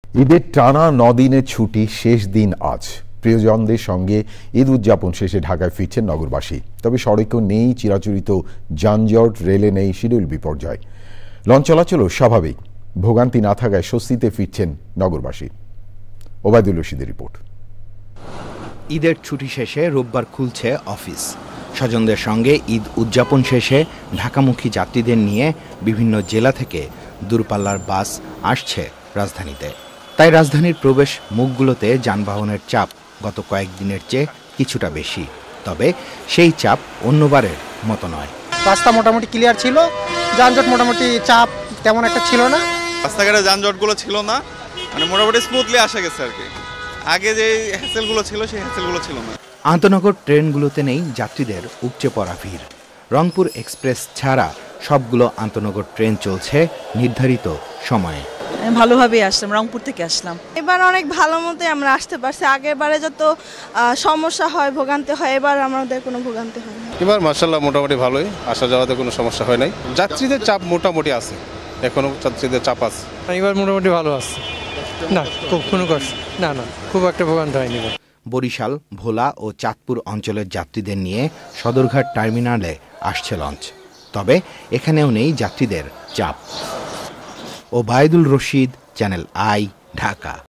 ঈদের টানা ৯ দিনের ছুটি শেষ দিন আজ। প্রিয়জনদের সঙ্গে ঈদ উদযাপন শেষে ঢাকায় ফিরছেন নগরবাসী। তবে সড়কেও নেই চিরাচরিত যানজট, রেলে নেই শিডিউল বিপর্যয়। লঞ্চ চলাচলও স্বাভাবিক। ভোগান্তি না থাকায় স্বস্তিতে ফিরছেন নগরবাসী। ওবায়দুল রশিদের রিপোর্ট। ঈদের ছুটি শেষে রোববার খুলছে অফিস। স্বজনদের সঙ্গে ঈদ উদযাপন শেষে ঢাকামুখী যাত্রীদের নিয়ে বিভিন্ন জেলা থেকে দূরপাল্লার বাস আসছে রাজধানীতে। তাই রাজধানীর প্রবেশ মুখগুলোতে যানবাহনের চাপ গত কয়েকদিনের চেয়ে কিছুটা বেশি। তবে সেই চাপ অন্যবারের মতো নয়। রাস্তা মোটামুটি ক্লিয়ার ছিল, যানজট মোটামুটি চাপ তেমন একটা ছিল না। রাস্তাঘাটে যানজটগুলো ছিল না, মানে মোটামুটি স্মুথলি আসা গেছে আর কি। আগে যে হ্যাসেলগুলো ছিল সেই হ্যাসেলগুলো ছিল না। আন্তনগর ট্রেনগুলোতে নেই যাত্রীদের উপচে পড়া ভিড়। রংপুর এক্সপ্রেস ছাড়া সবগুলো আন্তনগর ট্রেন চলছে নির্ধারিত সময়ে। ভালোভাবেই আসলাম, রংপুর থেকে আসলাম। এবার অনেক ভালো মতোই আমরা আসতে পারছি। আগের বারে যত সমস্যা হয়, ভোগান্তি হয়, এবার আমাদের কোনো ভোগান্তি হয় না। এবার মাশাআল্লাহ মোটামুটি ভালোই, আসা যাওয়াতে কোনো সমস্যা হয় নাই। যাত্রীদের চাপ মোটামুটি আছে, এখনো যাত্রীদের চাপ আছে। এবার মোটামুটি ভালো আছে, না খুব কোনো কষ্ট না, খুব একটা ভোগান্তি হয়নি। বরিশাল, ভোলা ও চাঁদপুর অঞ্চলের যাত্রীদের নিয়ে সদরঘাট টার্মিনালে আসছে লঞ্চ। তবে এখানেও নেই যাত্রীদের চাপ। Obaidul Rashid, channel I, Dhaka.